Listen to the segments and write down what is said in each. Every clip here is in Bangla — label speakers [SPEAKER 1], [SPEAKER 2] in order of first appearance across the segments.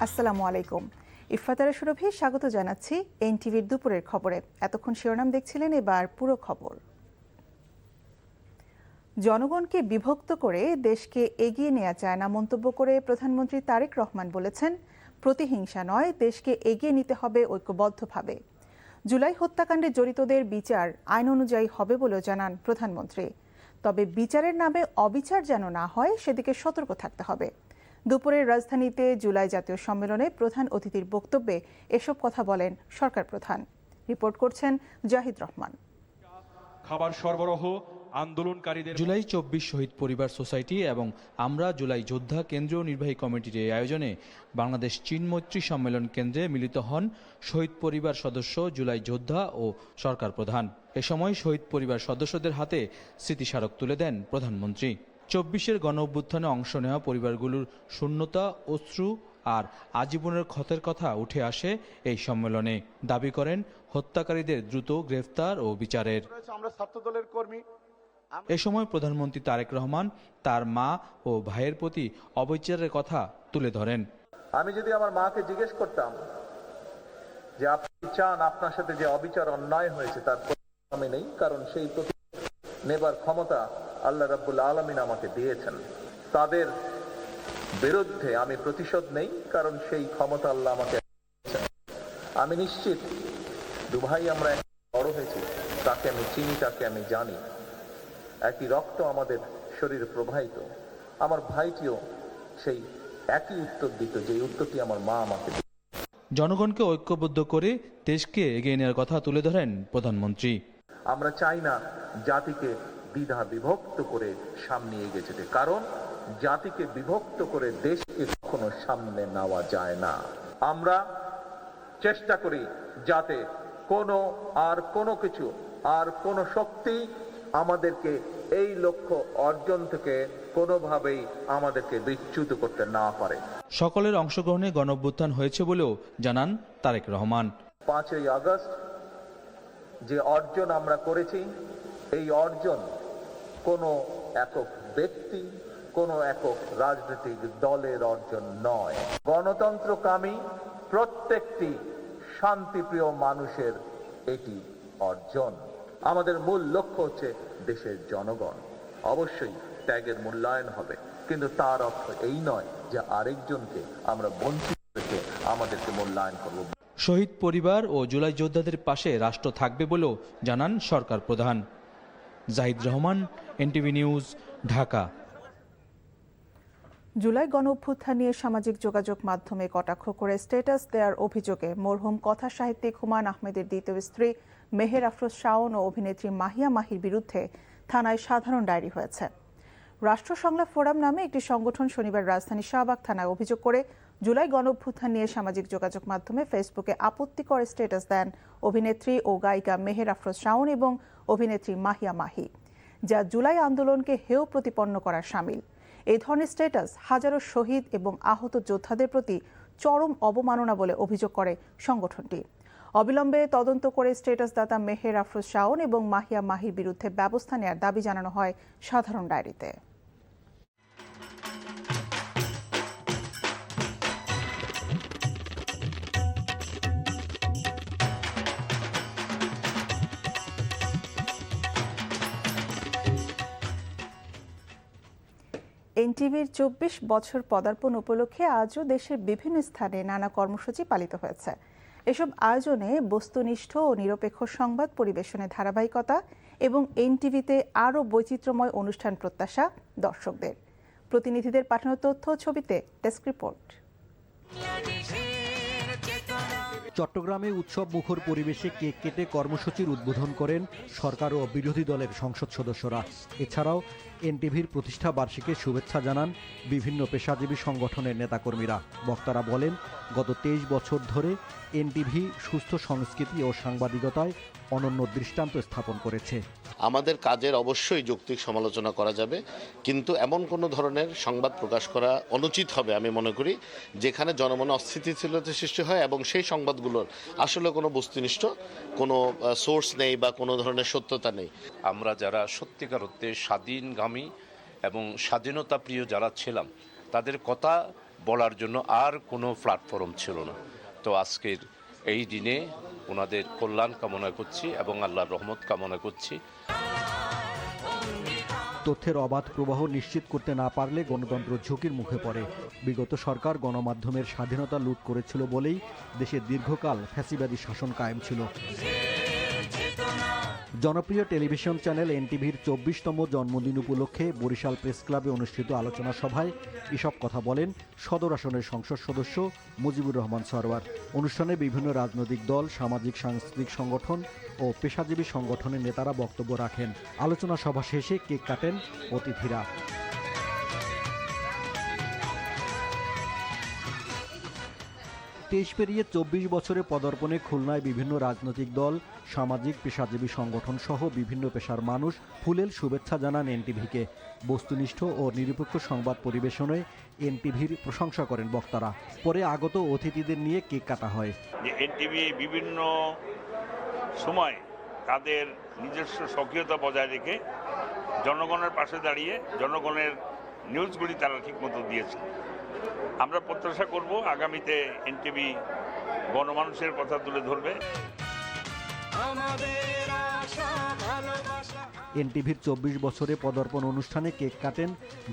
[SPEAKER 1] আসসালামু আলাইকুম। ইফাতারে সুরভি স্বাগত জানাচ্ছি এনটিভির দুপুরের খবরে। এতক্ষণ শিরোনাম দেখছিলেন, এবার পুরো খবর। জনগণকে বিভক্ত করে দেশকে এগিয়ে নেওয়া যায় না মন্তব্য করে প্রধানমন্ত্রী তারেক রহমান বলেছেন, প্রতিহিংসা নয়, দেশকে এগিয়ে নিতে হবে ঐক্যবদ্ধভাবে। জুলাই হত্যাকাণ্ডে জড়িতদের বিচার আইন অনুযায়ী হবে বলেও জানান প্রধানমন্ত্রী। তবে বিচারের নামে অবিচার যেন না হয়, সেদিকে সতর্ক থাকতে হবে। দুপুরে রাজধানীতে জুলাই জাতীয় সম্মেলনে প্রধান অতিথির বক্তব্যে এসব কথা বলেন সরকার প্রধান। রিপোর্ট করছেন জাহিদ রহমান।
[SPEAKER 2] খাবার সরবরাহ আন্দোলনকারীদের
[SPEAKER 3] জুলাই ২৪ শহীদ পরিবার সোসাইটি এবং আমরা জুলাই যোদ্ধা কেন্দ্রীয় নির্বাহী কমিটির এই আয়োজনে বাংলাদেশ চীন মৈত্রী সম্মেলন কেন্দ্রে মিলিত হন শহীদ পরিবার সদস্য, জুলাই যোদ্ধা ও সরকার প্রধান। এ সময় শহীদ পরিবার সদস্যদের হাতে স্মৃতিস্মারক তুলে দেন প্রধানমন্ত্রী। ২৪-এর গণ অভ্যুত্থানে অংশ নেওয়া পরিবারগুলোর শূন্যতা, অশ্রু আর আজীবনের ক্ষতের কথা উঠে আসে এই সম্মেলনে। দাবি করেন হত্যাকারীদের দ্রুত গ্রেফতার ও বিচারের।
[SPEAKER 4] আমরা ছাত্রদলের কর্মী।
[SPEAKER 3] এ সময় প্রধানমন্ত্রী তারেক রহমান তার মা ও ভাইয়ের প্রতি অবিচারের কথা তুলে ধরেন।
[SPEAKER 4] আমি যদি আমার মাকে জিজ্ঞেস করতাম যে আপনি চান আপনার সাথে যে অবিচার অন্যায় হয়েছে তার আমি নেই, কারণ সেই নেবার ক্ষমতা আল্লাহ রাব্বুল আলামিন আমাকে দিয়েছেন। তাদের বিরুদ্ধে আমি প্রতিশোধ নেই, কারণ সেই ক্ষমতা আল্লাহ আমাকে দিয়েছেন। আমি নিশ্চিত দুভাই আমরা বড় হয়েছি, তাকে আমি চিনি, তাকে আমি জানি। একই রক্ত আমাদের শরীরে প্রবাহিত। আমার ভাইটিও সেই একই উত্তর দিত, যে উত্তরটি আমার মা আমাকে দিত।
[SPEAKER 3] জনগণকে ঐক্যবদ্ধ করে দেশকে এগিয়ে নেওয়ার কথা তুলে ধরেন প্রধানমন্ত্রী।
[SPEAKER 4] আমরা চাই না জাতিকে দ্বিধা বিভক্ত করে সামনে এগিয়ে যেতে, কারণ জাতিকে বিভক্ত করে দেশকে কখনো সামনে নেওয়া যায় না। আমরা চেষ্টা করি যাতে কোনো শক্তি আমাদেরকে এই লক্ষ্য অর্জন থেকে কোনোভাবেই আমাদেরকে বিচ্যুত করতে না পারে।
[SPEAKER 3] সকলের অংশগ্রহণে গণঅভ্যুত্থান হয়েছে বলেও জানান তারেক রহমান।
[SPEAKER 4] 5ই আগস্ট যে অর্জন আমরা করেছি, এই অর্জন কোনো একক ব্যক্তি, কোনো একক রাজনৈতিক দলের অর্জন নয়। গণতন্ত্রকামী প্রত্যেকটি শান্তিপ্রিয় মানুষের এটি অর্জন। আমাদের মূল লক্ষ্য হচ্ছে দেশের জনগণ। অবশ্যই ত্যাগের মূল্যায়ন হবে, কিন্তু তার অর্থ এই নয় যে আরেকজনকে আমরা বঞ্চিত রেখে আমাদেরকে মূল্যায়ন করব।
[SPEAKER 3] শহীদ পরিবার ও জুলাই যোদ্ধাদের পাশে রাষ্ট্র থাকবে বলেও জানান সরকার প্রধান। Zahid Rahman, NTV news, Dhaka.
[SPEAKER 1] জুলাই গণ অভ্যুত্থান নিয়ে সামাজিক যোগাযোগ মাধ্যমে কটাক্ষ করে স্ট্যাটাস দেওয়ার অভিযোগে মরহুম কথা সাহিত্যিক হুমায়ূন আহমেদের দ্বিতীয় স্ত্রী মেহের আফরোজ শাওন ও অভিনেত্রী মাহিয়া মাহির বিরুদ্ধে থানায় সাধারণ ডায়েরি হয়েছে। রাষ্ট্র সংলাপ ফোরাম নামে একটি সংগঠন শনিবার রাজধানীর শাহবাগ থানায় অভিযোগ করে জুলাই গণ অভ্যুত্থান নিয়ে সামাজিক যোগাযোগ মাধ্যমে ফেসবুকে আপত্তিকর স্ট্যাটাস দেন অভিনেত্রী ও গায়িকা মেহের আফরোজ শাওন এবং অভিনেত্রী মাহিয়া মাহি, যা জুলাই আন্দোলনকে হেয় প্রতিপন্ন করার শামিল। এই ধরনের স্ট্যাটাস হাজারো শহীদ এবং আহত যোদ্ধাদের প্রতি চরম অবমাননা বলে অভিযোগ করে সংগঠনটি। অবিলম্বে তদন্ত করে স্ট্যাটাসদাতা মেহের আফরোজ শাওন এবং মাহিয়া মাহির বিরুদ্ধে ব্যবস্থা নেওয়ার দাবি জানানো হয় সাধারণ ডায়েরিতে। এনটিভির ২৪ বছর পদার্পণ উপলক্ষে আজও দেশের বিভিন্ন স্থানে নানা কর্মসূচি পালিত হয়েছে। এসব আয়োজনে বস্তুনিষ্ঠ ও নিরপেক্ষ সংবাদ পরিবেশনের ধারাবাহিকতা এবং এনটিভিতে আরও বৈচিত্র্যময় অনুষ্ঠান প্রত্যাশা দর্শকদের। প্রতিনিধিদের পাঠানো তথ্য ছবিতে ডেস্ক রিপোর্ট।
[SPEAKER 5] চট্টগ্রামে উৎসব মুখর পরিবেশে কেক কেটে কর্মসূচির উদ্বোধন করেন সরকার ও বিরোধী দলের সংসদ সদস্যরা। এছাড়াও এনটিভির প্রতিষ্ঠা বার্ষিকী শুভেচ্ছা জানান বিভিন্ন পেশাজীবী সংগঠনের নেতাকর্মীরা। বক্তারা বলেন, গত ২৩ বছর ধরে এনটিভি সুস্থ সংস্কৃতি ও সাংবাদিকতায় অনন্য দৃষ্টান্ত স্থাপন করেছে।
[SPEAKER 6] আমাদের কাজের অবশ্যই যৌক্তিক সমালোচনা করা যাবে, কিন্তু এমন কোনো ধরনের সংবাদ প্রকাশ করা অনুচিত হবে আমি মনে করি যেখানে জনমনে অস্থিতিশীলতা সৃষ্টি হয় এবং সেই সংবাদগুলোর আসলে কোনো বস্তুনিষ্ঠ কোনো সোর্স নেই বা কোনো ধরনের সত্যতা নেই।
[SPEAKER 7] আমরা যারা সত্যিকার অর্থে স্বাধীনগামী এবং স্বাধীনতা প্রিয় যারা ছিলাম, তাদের কথা বলার জন্য আর কোনো প্ল্যাটফর্ম ছিল না। তো আজকের এই দিনে ওনাদের কল্যাণ কামনা করছি এবং আল্লাহর রহমত কামনা করছি।
[SPEAKER 5] তথ্যের অবাধ প্রবাহ নিশ্চিত করতে না পারলে গণতন্ত্র ঝুঁকির মুখে পড়ে। বিগত সরকার গণমাধ্যমের স্বাধীনতা লুট করেছিল বলেই দেশে দীর্ঘকাল ফ্যাসিবাদী শাসন কায়েম ছিল। জনপ্রিয় টেলিভিশন চ্যানেল এনটিভির ২৪তম জন্মদিন উপলক্ষে বরিশাল প্রেস ক্লাবে অনুষ্ঠিত আলোচনা সভায় এসব কথা বলেন সদর আসনের সংসদ সদস্য মুজিবুর রহমান সরওয়ার। অনুষ্ঠানে বিভিন্ন রাজনৈতিক দল, সামাজিক সাংস্কৃতিক সংগঠন ও পেশাজীবী সংগঠনের নেতারা বক্তব্য রাখেন। আলোচনা সভা শেষে কেক কাটেন অতিথিরা। তেইশ পেরিয়ে ২৪ বছরে পদার্পণে খুলনায় বিভিন্ন রাজনৈতিক দল, সামাজিক পেশাজীবী সংগঠন সহ বিভিন্ন পেশার মানুষ ফুলেল শুভেচ্ছা জানান এনটিভিকে। বস্তুনিষ্ঠ ও নিরপেক্ষ সংবাদ পরিবেশনে এনটিভির প্রশংসা করেন বক্তারা। পরে আগত অতিথিদের নিয়ে কেক কাটা হয়।
[SPEAKER 8] যে এনটিভি বিভিন্ন সময় তাদের নিজস্ব সক্রিয়তা বজায় রেখে জনগণের পাশে দাঁড়িয়ে জনগণের নিউজগুলি তারা ঠিকমতো দিয়েছে। আমরা প্রত্যাশা করব আগামীতে এনটিভি গণমানুষের কথা তুলে ধরবে।
[SPEAKER 5] এনটিভির ২৪ বছরে পদার্পণ অনুষ্ঠানে কেক কাটেন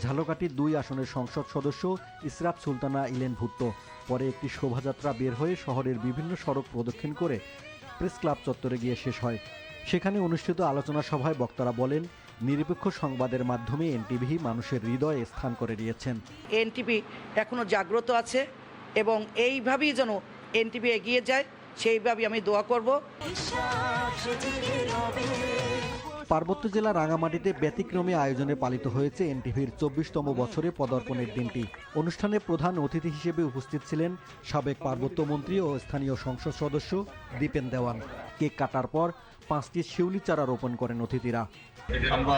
[SPEAKER 5] ঝালকাঠি ২ আসনের সংসদ সদস্য ইসরাত সুলতানা ইলেন ভুট্টো। পরে একটি শোভাযাত্রা বের হয়ে শহরের বিভিন্ন সড়ক প্রদক্ষিণ করে প্রেস ক্লাব চত্বরে গিয়ে শেষ হয়। সেখানে অনুষ্ঠিত আলোচনা সভায় বক্তারা বলেন, নিরপেক্ষ সংবাদের মাধ্যমে এনটিভি মানুষের হৃদয়ে স্থান করে নিয়েছেন।
[SPEAKER 9] এনটিভি এখনো জাগ্রত আছে এবং এইভাবেই যেন এনটিভি এগিয়ে যায়, সেইভাবে আমি দোয়া করব।
[SPEAKER 5] পার্বত্য জেলা রাঙামাটিতে ব্যতিক্রমী আয়োজনে পালিত হয়েছে এনটিভির ২৪তম বছরে পদার্পণের দিনটি। অনুষ্ঠানে প্রধান অতিথি হিসেবে উপস্থিত ছিলেন সাবেক পার্বত্য মন্ত্রী ও স্থানীয় সংসদ সদস্য দীপেন দেওয়ান। কেক কাটার পর ৫টি শিউলি চারা রোপণ করেন অতিথিরা।
[SPEAKER 10] আমরা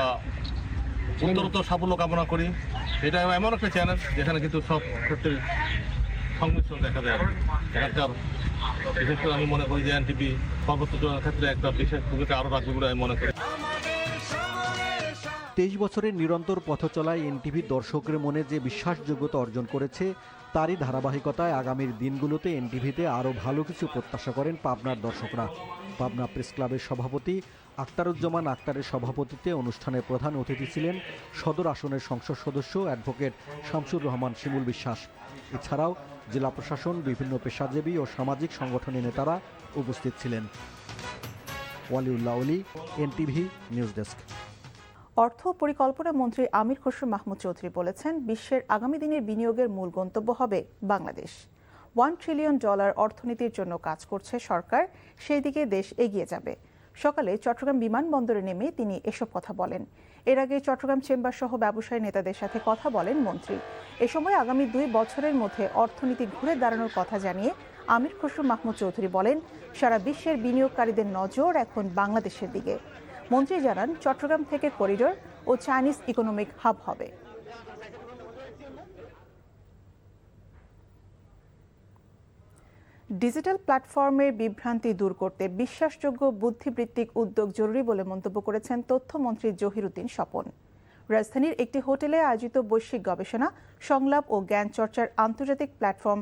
[SPEAKER 10] উত্তরোত্তর সাফল্য কামনা করি। এটা এমন একটা চ্যানেল যেখানে কিন্তু সব ক্ষেত্রে সংমিশ্রণ দেখা যায়। এখানকার বিশেষ করে আমি মনে করি যে এনটিভি পার্বত্য জনের ক্ষেত্রে একটা বিশেষ ভূমিকা আরও রাখবে বলে আমি মনে করি।
[SPEAKER 5] ২৩ বছরের নিরন্তর পথ চলায় এনটিভি দর্শকের মনে যে বিশ্বাসযোগ্যতা অর্জন করেছে, তারই ধারাবাহিকতায় আগামীর দিনগুলোতে এনটিভিতে আরও ভালো কিছু প্রত্যাশা করেন পাবনার দর্শকরা। পাবনা প্রেস ক্লাবের সভাপতি আক্তারুজ্জামান আক্তারের সভাপতিত্বে অনুষ্ঠানে প্রধান অতিথি ছিলেন সদর আসনের সংসদ সদস্য অ্যাডভোকেট শামসুর রহমান শিমুল বিশ্বাস। এছাড়াও জেলা প্রশাসন, বিভিন্ন পেশাজীবী ও সামাজিক সংগঠনের নেতারা উপস্থিত ছিলেন। ওয়ালিউল্লাহ অলি, এনটিভি নিউজ ডেস্ক।
[SPEAKER 1] অর্থ পরিকল্পনা মন্ত্রী আমির খসরু মাহমুদ চৌধুরী বলেছেন, বিশ্বের আগামী দিনের বিনিয়োগের মূল গন্তব্য হবে বাংলাদেশ। $1 ট্রিলিয়ন অর্থনীতির জন্য কাজ করছে সরকার, সেই দিকে দেশ এগিয়ে যাবে। সকালে চট্টগ্রাম বিমানবন্দরে নেমে তিনি এসব কথা বলেন। এর আগে চট্টগ্রাম চেম্বার সহ ব্যবসায়ী নেতাদের সাথে কথা বলেন মন্ত্রী। এ সময় আগামী ২ বছরের মধ্যে অর্থনীতি ঘুরে দাঁড়ানোর কথা জানিয়ে আমির খসরু মাহমুদ চৌধুরী বলেন, সারা বিশ্বের বিনিয়োগকারীদের নজর এখন বাংলাদেশের দিকে। মন্ত্রী জানান, চট্টগ্রাম থেকে করিডোর ও চাইনিজ ইকোনমিক হাব হবে। ডিজিটাল প্ল্যাটফর্মের বিভ্রান্তি দূর করতে বিশ্বাসযোগ্য বুদ্ধিবৃত্তিক উদ্যোগ জরুরি বলে মন্তব্য করেছেন তথ্যমন্ত্রী জহিরুদ্দিন স্বপন। রাজধানীর একটি হোটেলে আয়োজিত বৈশ্বিক গবেষণা, সংলাপ ও জ্ঞান চর্চার আন্তর্জাতিক প্ল্যাটফর্ম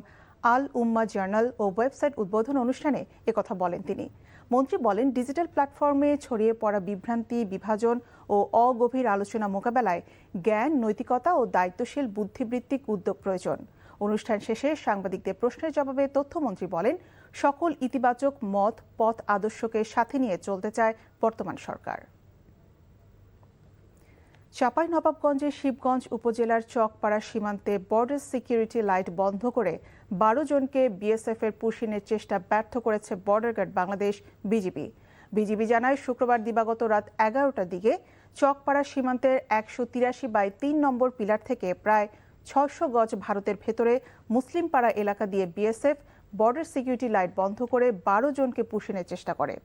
[SPEAKER 1] আল উম্মা জার্নাল ও ওয়েবসাইট উদ্বোধন অনুষ্ঠানে একথা বলেন তিনি। মন্ত্রী বলেন, ডিজিটাল প্ল্যাটফর্মে ছড়িয়ে পড়া বিভ্রান্তি, বিভাজন ও অগভীর আলোচনা মোকাবেলায় জ্ঞান, নৈতিকতা ও দায়িত্বশীল বুদ্ধিবৃত্তিক উদ্যোগ প্রয়োজন। অনুষ্ঠান শেষে সাংবাদিকদের প্রশ্নের জবাবে তথ্যমন্ত্রী বলেন, সকল ইতিবাচক মত, পথ, আদর্শকে সাথে নিয়ে চলতে চায় বর্তমান সরকার। চাঁপাইনবাবগঞ্জের শিবগঞ্জ উপজেলার চকপাড়া সীমান্তে বর্ডার সিকিউরিটি লাইট বন্ধ করে ১২ জনকে বিএসএফের পুশিনের চেষ্টা ব্যর্থ করেছে border guard Bangladesh BGB. BGB জানায়, শুক্রবার দিবাগত রাত ১১টার দিকে চকপাড়া সীমান্তের ১৮৩/৩ নম্বর পিলার থেকে প্রায় ৬০০ গজ ভারতের ভেতরে মুসলিমপাড়া এলাকা দিয়ে বিএসএফ বর্ডার সিকিউরিটি লাইট বন্ধ করে ১২ জনকে পুশিনের চেষ্টা করে।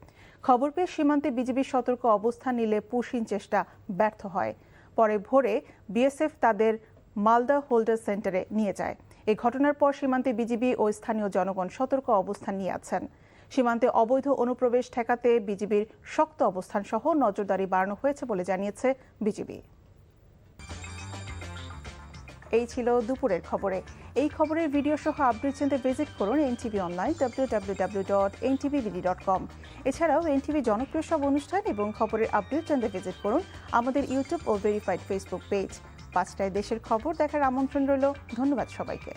[SPEAKER 1] খবর পেয়ে সীমান্তে বিজিবির সতর্ক অবস্থান নিলে পুশিন চেষ্টা ব্যর্থ হয়। পরে ভোরে বিএসএফ তাদের মালদা হোল্ডার সেন্টারে নিয়ে যায়। এই ঘটনার পর সীমান্তে বিজিবি ও স্থানীয় জনগণ সতর্ক অবস্থান নিয়ে আছেন। সীমান্তে অবৈধ অনুপ্রবেশ ঠেকাতে বিজিবির শক্ত অবস্থান সহ নজরদারি বাড়ানো হয়েছে বলে জানিয়েছে বিজিবি। এই ছিল দুপুরের খবরে। এই খবরের ভিডিও সহ আপডেট জানতে ভিজিট করুন এনটিভি অনলাইন www.ntv.com। এছাড়াও এনটিভি জনপ্রিয় সব অনুষ্ঠান এবং খবরের আপডেট জানতে ভিজিট করুন আমাদের ইউটিউব ও ভেরিফাইড ফেসবুক পেজ। 5টায় দেশের খবর দেখার আমন্ত্রণ রইল। ধন্যবাদ সবাইকে।